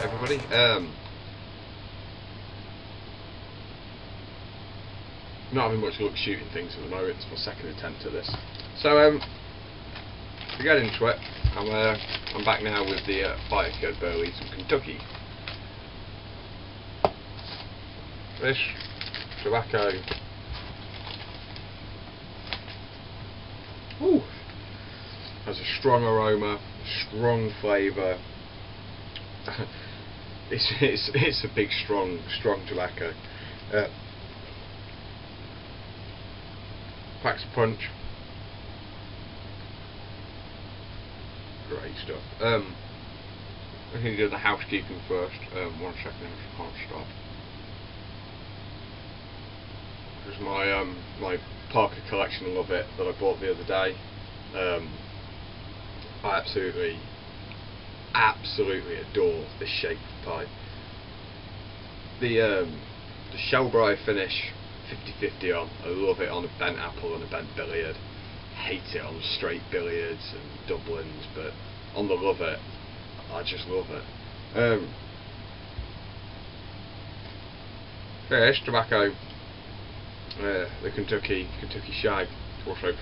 everybody. Not having much luck shooting things at the moment. It's my second attempt at this. So to get into it, I'm back now with the fire cured Burley from Kentucky. This tobacco has a strong aroma, strong flavour. it's a big strong tobacco. Packs a punch. Great stuff. I'm going to do the housekeeping first. 1 second, I can't stop. This is my Parker collection of Lovat that I bought the other day. I absolutely adore this shape of pipe. The shell Briar finish 50-50 on. I love it on a bent apple and a bent billiard. Hate it on straight billiards and Dublins, but on the Lovat, I just love it. First, tobacco, the Kentucky shag, also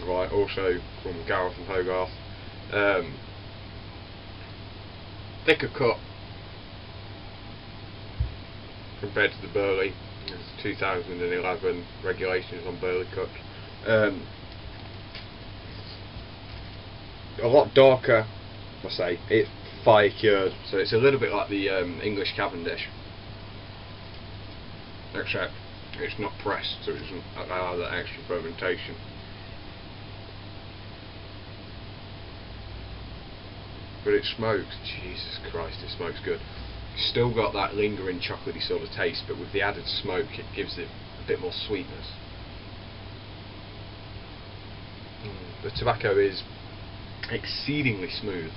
from Gawith and Hoggarth. Thicker cut compared to the Burley. It's 2011 regulations on Burley cut. A lot darker, I say. It's fire cured, so it's a little bit like the English Cavendish, except it's not pressed, so it doesn't allow that extra fermentation. But it smokes, Jesus Christ, it smokes good. Still got that lingering chocolatey sort of taste, but with the added smoke it gives it a bit more sweetness. The tobacco is exceedingly smooth.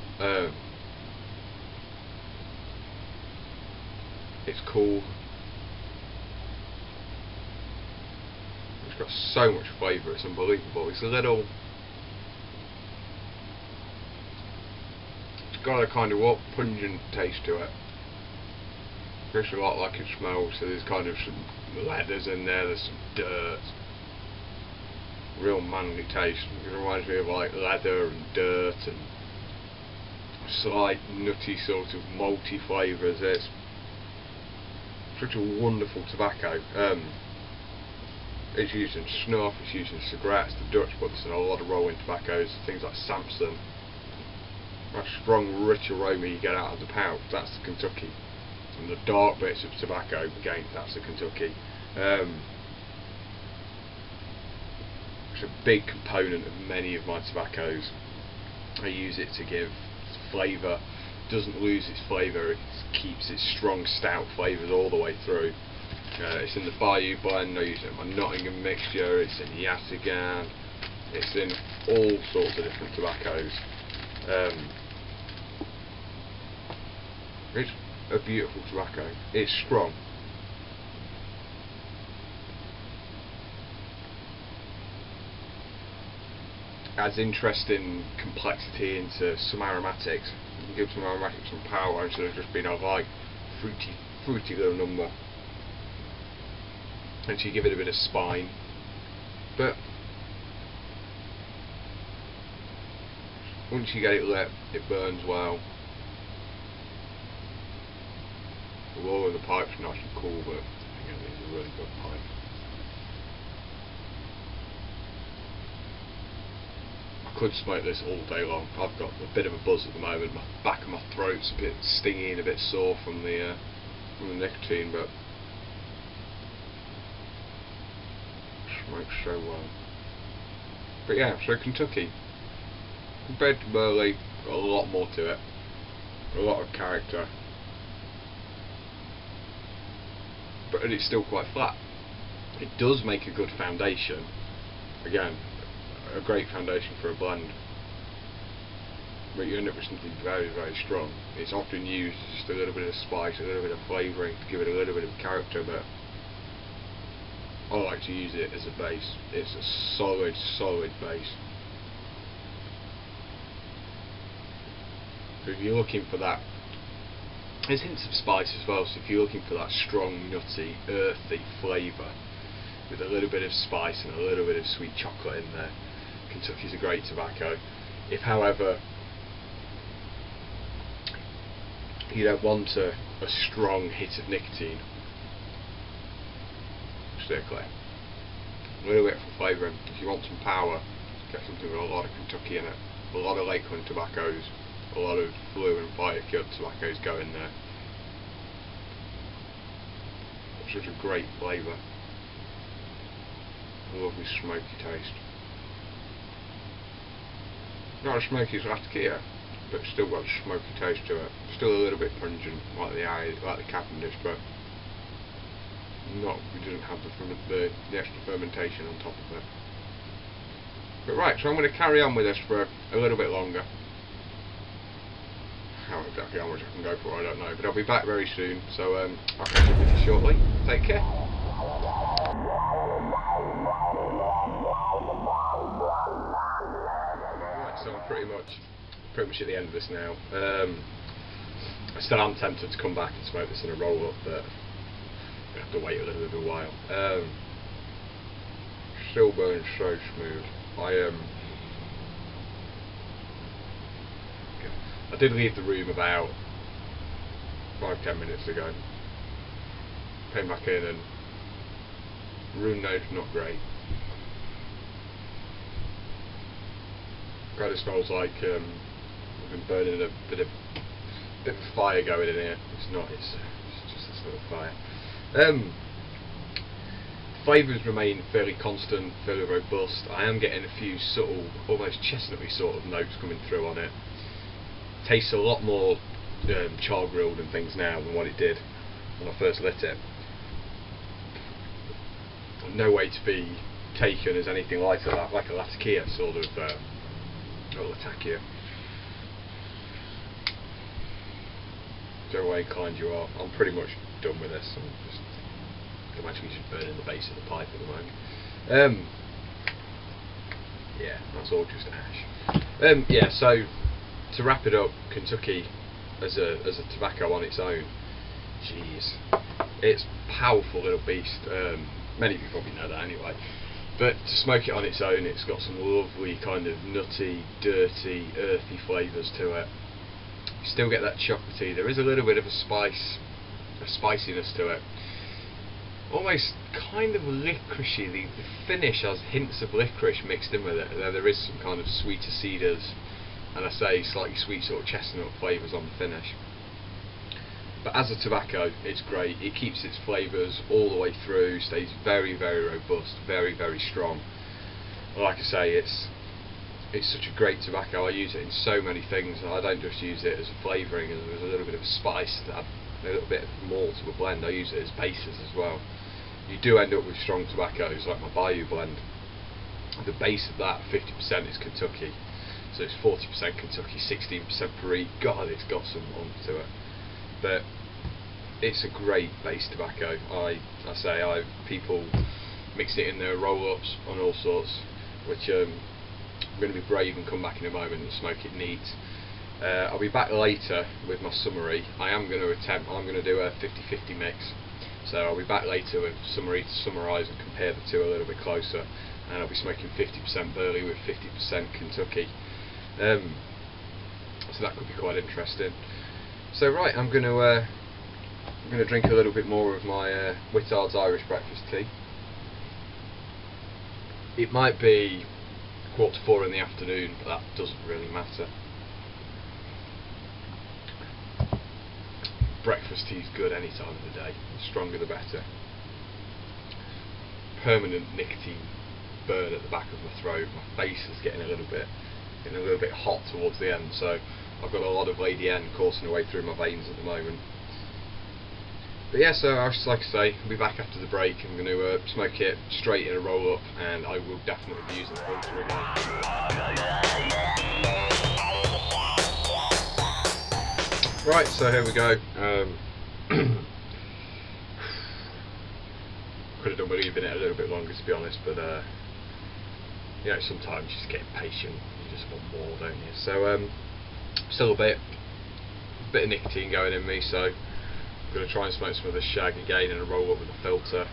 It's cool. It's got so much flavour, it's unbelievable. It's got a kind of pungent taste to it. It's a lot like it smells, so there's kind of some leathers in there, there's some dirt. Real manly taste. It reminds me of like leather and dirt and slight nutty sort of malty flavours. It's such a wonderful tobacco. It's used in snuff, it's used in cigarettes. The Dutch put this in a lot of rolling tobaccos, things like Samson. That strong, rich aroma you get out of the pouch, that's the Kentucky. And the dark bits of tobacco, again, that's the Kentucky. It's a big component of many of my tobaccos. I use it to give flavour. Doesn't lose its flavour, it keeps its strong stout flavours all the way through. It's in the Bayou blend, I use it in my Nottingham mixture, it's in Yataghan, it's in all sorts of different tobaccos. It's a beautiful tobacco. It's strong. Adds interesting complexity into some aromatics. You can give some aromatics some power instead of just being a light, fruity little number. And so you give it a bit of spine. But once you get it lit, it burns well. The wall of the pipe's nice and cool, but again, it's a really good pipe. I could smoke this all day long. I've got a bit of a buzz at the moment. My back of my throat's a bit stingy and a bit sore from the nicotine, but smokes so well. But yeah, so Kentucky, compared to Burley, got a lot more to it, a lot of character, but it's still quite flat. It does make a good foundation. Again, a great foundation for a blend, but you end up with something very, very strong. It's often used just a little bit of spice, a little bit of flavouring to give it a little bit of character, but I like to use it as a base. It's a solid base. So if you're looking for that There's hints of spice as well, so if you're looking for that strong, nutty, earthy flavour with a little bit of spice and a little bit of sweet chocolate in there, Kentucky's a great tobacco. If, however, you don't want a strong hit of nicotine, steer clear. A little bit for flavouring. If you want some power, get something with a lot of Kentucky in it. A lot of Lakeland tobaccos, a lot of blue and fire cured tobaccos go in there. Such a great flavour. A lovely smoky taste. Not as smoky as Latakia, but still got a smoky taste to it. Still a little bit pungent, like the Cavendish, but it doesn't have the extra fermentation on top of it. But right, so I'm going to carry on with this for a little bit longer. How exactly how much I can go for, I don't know, but I'll be back very soon, so I'll catch up with you shortly. Take care. Right, so I'm pretty much at the end of this now. I still am tempted to come back and smoke this in a roll up, but I have to wait a little bit of a while. Still burns so smooth. I did leave the room about 5-10 minutes ago. Came back in and room note's not great. Kind of smells like we've been burning a bit of fire going in here. It's not. It's just this little fire. Flavours remain fairly constant, fairly robust. I am getting a few subtle, almost chestnutty sort of notes coming through on it. Tastes a lot more char grilled and things now than what it did when I first lit it. No way to be taken as anything like a Latakia sort of, or Latakia. Whichever way inclined you are, I'm pretty much done with this. I'm actually just burning the base of the pipe at the moment. Yeah, that's all just ash. Yeah, so to wrap it up, Kentucky as a tobacco on its own, jeez, it's a powerful little beast. Many of you probably know that anyway. But to smoke it on its own, it's got some lovely kind of nutty, dirty, earthy flavours to it. You still get that chocolatey. There is a little bit of a spiciness to it. Almost kind of licoricey. The finish has hints of licorice mixed in with it. There is some kind of sweeter cedars, and I say slightly sweet sort of chestnut flavours on the finish. But as a tobacco, it's great. It keeps its flavours all the way through, stays very, very robust, very, very strong. Like I say, it's such a great tobacco. I use it in so many things. I don't just use it as a flavouring, and there's a little bit of a spice to add a little bit more to a blend. I use it as bases as well. You do end up with strong tobaccos like my Bayou blend. The base of that 50% is Kentucky, so it's 40% Kentucky, 16% Briar. God, it's got some oomph to it. But it's a great base tobacco. People mix it in their roll-ups on all sorts, which I'm going to be brave and come back in a moment and smoke it neat. I'll be back later with my summary. I'm going to do a 50-50 mix. So I'll be back later with summary to summarise and compare the two a little bit closer. And I'll be smoking 50% Burley with 50% Kentucky. So that could be quite interesting. So right, I'm going to drink a little bit more of my Whittard's Irish breakfast tea. It might be 3:45 in the afternoon, but that doesn't really matter. Breakfast tea is good any time of the day. The stronger the better. Permanent nicotine burn at the back of my throat. My face is getting a little bit hot towards the end, so I've got a lot of Lady N coursing away through my veins at the moment. But yeah, so like I say, I'll be back after the break. I'm going to smoke it straight in a roll up, and I will definitely be using the filter again. Right, so here we go. Could have done with leaving it a little bit longer, to be honest, but you know, sometimes you just get impatient. You just want more, don't you? So still a bit. bit of nicotine going in me, so I'm going to try and smoke some of the shag again and roll up with a filter.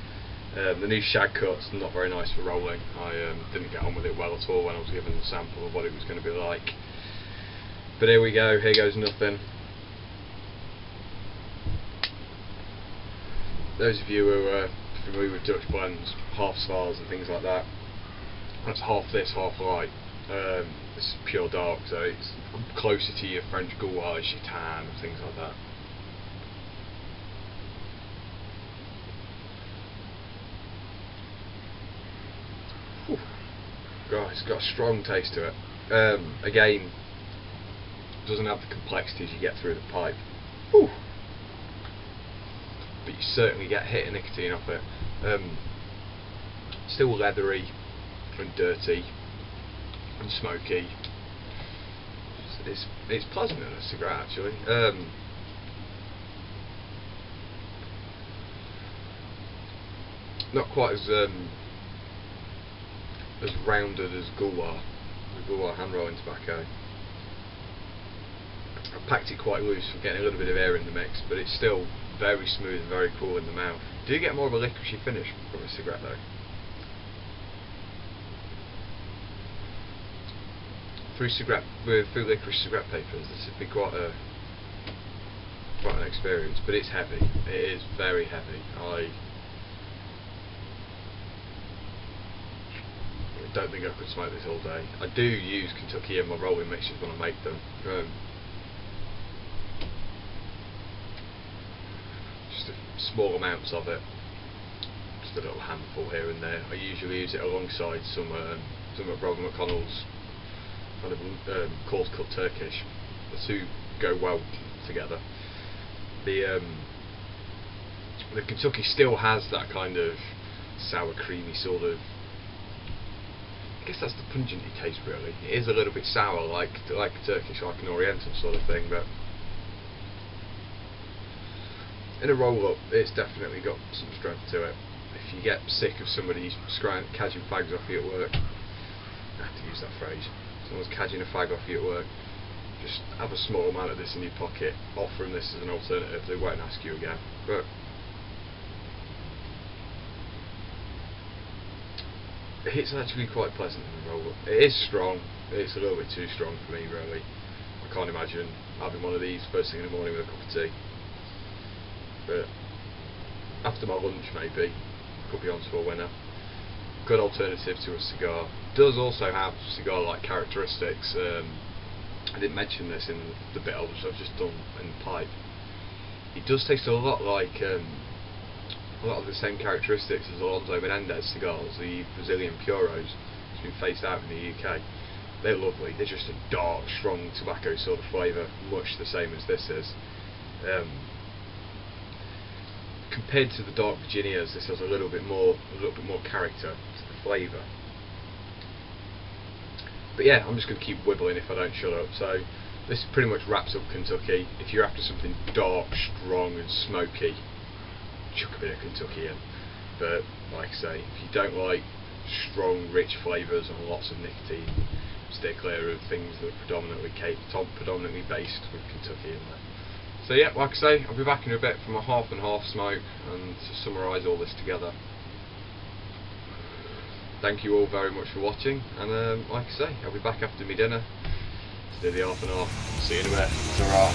The new shag cut's not very nice for rolling. I didn't get on with it well at all when I was given the sample of what it was going to be like. But here we go, here goes nothing. Those of you who are familiar with Dutch blends, half Svars and things like that, that's half this, half light. This is pure dark, so it's closer to your French Gawith, your tan and things like that. God, it's got a strong taste to it. Again, doesn't have the complexities you get through the pipe. Whew. But you certainly get a hit of nicotine off it. Still leathery and dirty and smoky. It's pleasant in a cigarette actually. Not quite as rounded as Gawith, the Gawith hand rolling tobacco. I packed it quite loose for getting a little bit of air in the mix, but it's still very smooth and very cool in the mouth. Do you get more of a licoricey finish from a cigarette though? Through licorice cigarette papers, this would be quite an experience, but it's heavy. It is very heavy. I don't think I could smoke this all day. I do use Kentucky in my rolling mixtures when I make them. Just small amounts of it, just a little handful here and there. I usually use it alongside some of Robert McConnell's kind of coarse cut Turkish. The two go well together. The Kentucky still has that kind of sour, creamy sort of. I guess that's the pungency taste really. It is a little bit sour, like Turkish, like an Oriental sort of thing, but in a roll-up, it's definitely got some strength to it. If you get sick of somebody cadging fags off you at work, I have to use that phrase. Someone's cadging a fag off you at work, just have a small amount of this in your pocket, offer them this as an alternative, they won't ask you again. But it's actually quite pleasant in the roll-up. It is strong, it's a little bit too strong for me really. I can't imagine having one of these first thing in the morning with a cup of tea. But after my lunch maybe, could be on to a winner. Good alternative to a cigar. Does also have cigar-like characteristics. I didn't mention this in the bit I've just done in the pipe. It does taste a lot like a lot of the same characteristics as Alonso Menendez cigars, the Brazilian Puros. It's been phased out in the UK. They're lovely. They're just a dark, strong tobacco sort of flavour, much the same as this is. Compared to the dark Virginias, this has a little bit more character to the flavour. But yeah, I'm just going to keep wibbling if I don't shut up. So this pretty much wraps up Kentucky. If you're after something dark, strong and smoky, chuck a bit of Kentucky in. But like I say, if you don't like strong, rich flavours and lots of nicotine, stay clear of things that are predominantly based with Kentucky in there. So yeah, like I say, I'll be back in a bit for my half and half smoke and to summarise all this together. Thank you all very much for watching, and like I say, I'll be back after my dinner to do the half and half. See you in a bit. Ta-ra.